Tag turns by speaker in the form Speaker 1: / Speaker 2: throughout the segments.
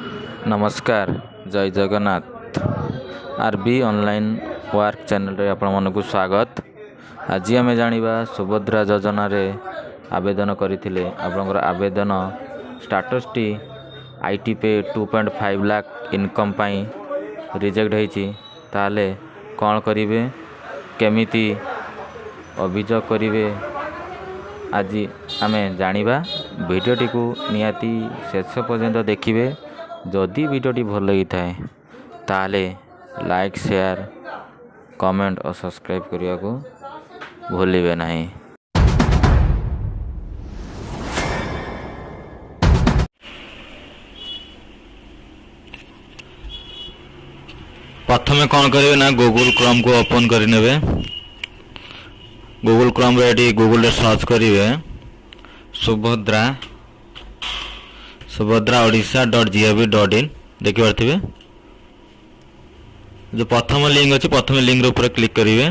Speaker 1: नमस्कार जय Jagannath RB online work channel रे आपण मानकु स्वागत। आज आम जानिबा सुभद्रा योजना रे आवेदन करथिले आपनकर आवेदन स्टेटस टी आईटी पे 2.5 लाख इनकम पाई रिजेक्ट होईची ताले कोन करिवे केमिति अभियोग करिवे आज आम जानिबा भिडियोटी को नियाती शेष पर्यंत देखिए। जदि भिडियोटी भल लगी थाए ताले लाइक शेयर कमेंट और सब्सक्राइब करने को भूलिए नहीं। प्रथम कौन करेंगे ना गूगल क्रोम को ओपन करने गूगल क्रोम रे गूगल सर्च करेंगे सुभद्रा odia.gov.in देखी पारे जो प्रथम लिंक अच्छे प्रथम लिंक ऊपर क्लिक करेंगे।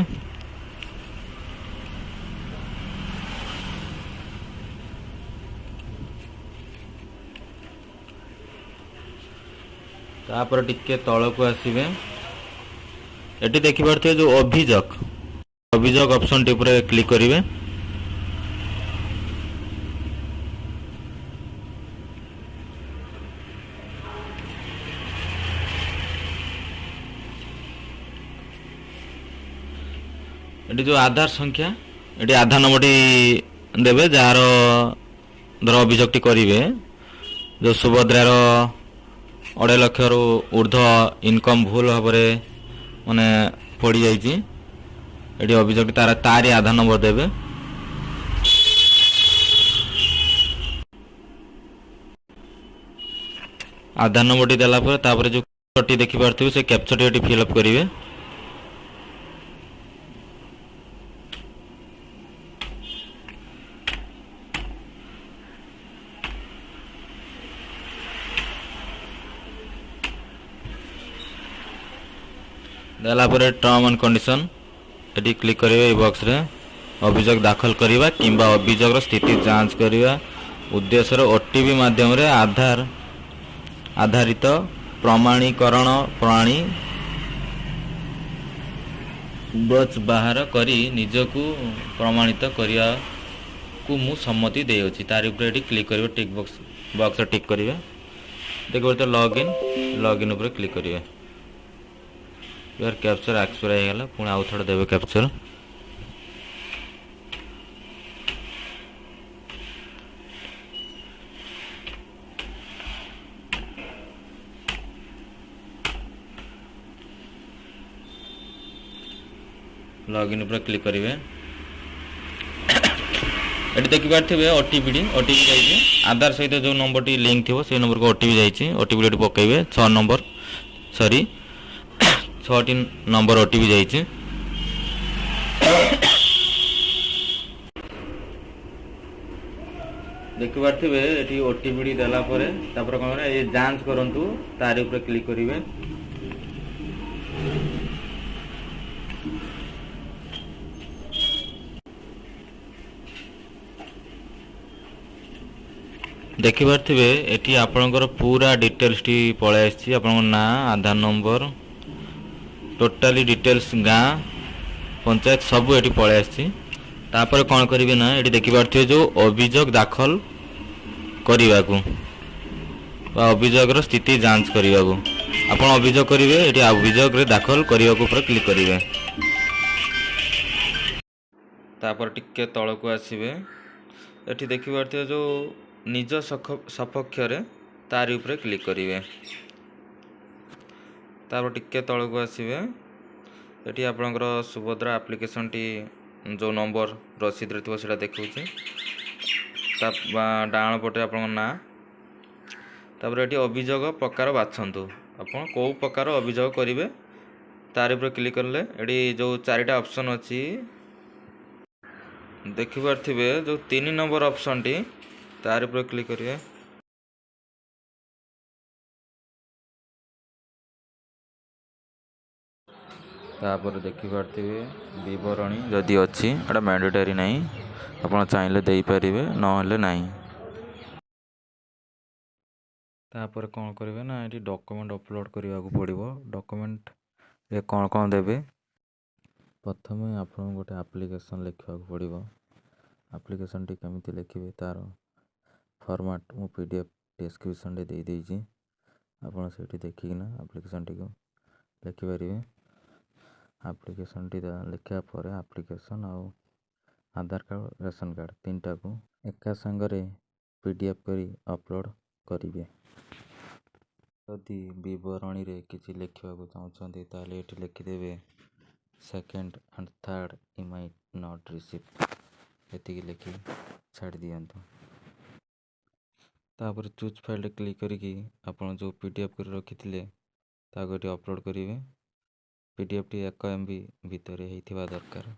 Speaker 1: तापर टिके तल को आसवे ये देखी पारे जो अभियोग ऑप्शन टी ऊपर क्लिक करेंगे। ये जो आधार संख्या ये आधार नंबर टी देवे जार धर अभियोग करेंगे जो सुभद्रार 2.5 लाख रु ऊर्ध्व इनकम भूल भाव माने पड़ जाइए अभियोग तारी आधार नंबर देवे। आधार नंबर टी देला जो टी देखी पारे से कैप्चर टी फिलअप करेंगे। देला टर्म एंड कंडीशन ये क्लिक करेंगे। ये बॉक्स रे अभियोग दाखल करवा किंबा अभियोग स्थिति जांच करवा उद्देश्य ओटीपी माध्यम रे आधारित प्रमाणीकरण प्रणाली बच बाहर करी निजकू प्रमाणित करने को मु सम्मति दे अछि तार ऊपर क्लिक करेंगे। टिक बॉक्स टिक करेंगे। देखो तो लॉगिन ऊपर क्लिक करेंगे। यार कैप्चर एक्सपायर हो गला पुणी आउ थोड़ा देवे कैप्चर लॉगिन ऊपर क्लिक करेंगे। ये देखी पारे ओटीपी जाइए आधार सहित जो नंबर टी लिंक थी से नंबर को ओटीपी जाइए ओटीपी पकेबे 6 नंबर 6टी नंबर ओटीपी जाइए। देखी पारे ये ओटीपी देला कौन ये जांच करूँ तार ऊपर क्लिक करेंगे। देखी पारे ये आपणकर पूरा डिटेल्स टी पलि आसी आप ना आधार नंबर टोटाली डिटेल्स गाँ पंचायत सब ये पलि आसी कौन करेंगे ना ये देखी पारे जो अभियोग दाखल करने को अभियोग स्थिति जांच करने को आप अभियोग करेंगे ये अभियोग दाखल करने को क्लिक करेंगे। तापर टिके तल को आसवे ये देखी पारे जो निज सपक्ष तार ऊपर क्लिक करेंगे। तापर टिके तल को आसवे ये आपणकर सुभद्रा एप्लिकेशन टी जो नंबर रसीद थी से देखा डाण पटे आप ना तापर ये अभियोग प्रकार बाछंतु आप कौ प्रकार अभियोग करेंगे तार ऊपर क्लिक करले ये जो 4टा ऑप्शन अच्छी देखी पारे जो 3 नंबर ऑप्शन टी तार ऊपर क्लिक करिए। तापर देखी पारे विवरणी जदि अच्छी एटा मैंडेटरी नहीं आप चाहिए दे पारे ना। ତାପରେ କ'ଣ କରିବେ ନା ଏଠି ଡକୁମେଣ୍ଟ ଅପଲୋଡ଼ କରିବାକୁ ପଡ଼ିବ। ଡକୁମେଣ୍ଟରେ କ'ଣ ଦେବେ, ପ୍ରଥମେ ଆପଣଙ୍କୁ ଗୋଟେ ଆପ୍ଲିକେସନ୍ ଲେଖିବାକୁ ପଡ଼ିବ। ଆପ୍ଲିକେସନ୍ଟି କେମିତି ଲେଖିବେ ତା'ର ଫର୍ମାଟ୍ ମୁଁ PDF ଡେସ୍କ୍ରିପସନ୍ରେ ଦେଇଦେଇଛି। ଆପଣ ସେଇଠି ଦେଖିକିନା ଆପ୍ଲିକେସନ୍ଟିକୁ ଲେଖିପାରିବେ। ଆପ୍ଲିକେସନ୍ଟି ଲେଖିବା ପରେ ଆପ୍ଲିକେସନ୍ ଆଉ ଆଧାର କାର୍ଡ଼, ରେସନ୍ କାର୍ଡ଼ ତିନିଟାକୁ ଏକା ସାଙ୍ଗରେ PDF କରି ଅପଲୋଡ଼ କରିବେ। ଯଦି ବିବରଣୀରେ କିଛି ଲେଖିବାକୁ ଚାହୁଁଛନ୍ତି ତାହେଲେ ଏଠି ଲେଖିଦେବେ second and third email not receive, ଏତିକି ଲେଖି ଛାଡ଼ି ଦିଅନ୍ତୁ। ତାପରେ ଚୁଜ୍ ଫାଇଲ୍ରେ କ୍ଲିକ୍ କରିକି ଆପଣ ଯେଉଁ PDF କରି ରଖିଥିଲେ ତାକୁ ଏଠି ଅପଲୋଡ଼ କରିବେ। PDFଟି 1 MB ଭିତରେ ହେଇଥିବା ଦରକାର,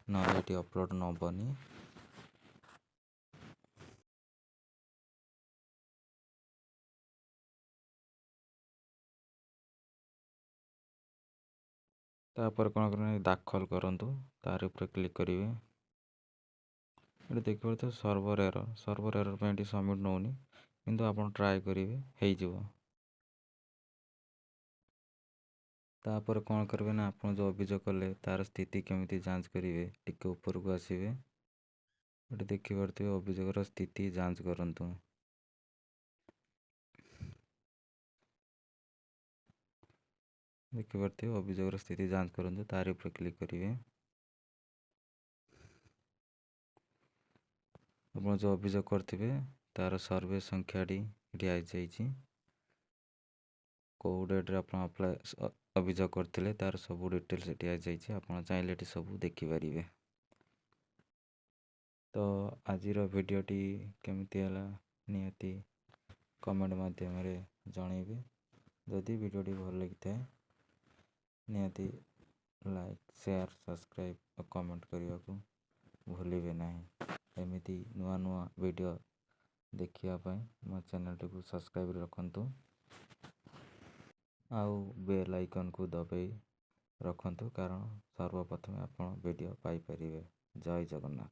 Speaker 1: ନହେଲେ ଏଠି ଅପଲୋଡ଼ ନେବନି। ତାପରେ କ'ଣ କରିବେ, ଦାଖଲ କରନ୍ତୁ, ତାର ଉପରେ କ୍ଲିକ୍ କରିବେ। ଏଠି ଦେଖିପାରୁଥିବେ ସର୍ଭର ଏରର୍ ପାଇଁ ଏଠି ସବମିଟ୍ ନେଉନି, କିନ୍ତୁ ଆପଣ ଟ୍ରାଏ କରିବେ, ହେଇଯିବ। ତାପରେ କ'ଣ କରିବେ ନା ଆପଣ ଯେଉଁ ଅଭିଯୋଗ କଲେ ତା'ର ସ୍ଥିତି କେମିତି ଯାଞ୍ଚ କରିବେ, ଟିକେ ଉପରକୁ ଆସିବେ। ଏଠି ଦେଖିପାରୁଥିବେ ଅଭିଯୋଗର ସ୍ଥିତି ଯାଞ୍ଚ କରନ୍ତୁ। ଦେଖିପାରୁଥିବେ ଅଭିଯୋଗର ସ୍ଥିତି ଯାଞ୍ଚ କରନ୍ତୁ, ତାରି ଉପରେ କ୍ଲିକ୍ କରିବେ। ଆପଣ ଯେଉଁ ଅଭିଯୋଗ କରିଥିବେ ତା'ର ସର୍ଭେ ସଂଖ୍ୟାଟି ଏଠି ଆସିଯାଇଛି। କେଉଁ ଡେଟ୍ରେ ଆପଣ ଅଭିଯୋଗ କରିଥିଲେ ତା'ର ସବୁ ଡିଟେଲ୍ସ ଏଠି ଆସିଯାଇଛି। ଆପଣ ଚାହିଁଲେ ଏଠି ସବୁ ଦେଖିପାରିବେ। ତ ଆଜିର ଭିଡ଼ିଓଟି କେମିତି ହେଲା ନିହାତି କମେଣ୍ଟ ମାଧ୍ୟମରେ ଜଣାଇବେ। ଯଦି ଭିଡ଼ିଓଟି ଭଲ ଲାଗିଥାଏ ନିହାତି ଲାଇକ୍, ସେୟାର, ସବସ୍କ୍ରାଇବ୍ ଓ କମେଣ୍ଟ କରିବାକୁ ଭୁଲିବେ ନାହିଁ। ଏମିତି ନୂଆ ନୂଆ ଭିଡ଼ିଓ ଦେଖିବା ପାଇଁ ମୋ ଚ୍ୟାନେଲଟିକୁ ସବସ୍କ୍ରାଇବ୍ ରଖନ୍ତୁ ଆଉ ବେଲ୍ ଆଇକନ୍କୁ ଦବାଇ ରଖନ୍ତୁ, କାରଣ ସର୍ବପ୍ରଥମେ ଆପଣ ଭିଡ଼ିଓ ପାଇପାରିବେ। ଜୟ ଜଗନ୍ନାଥ।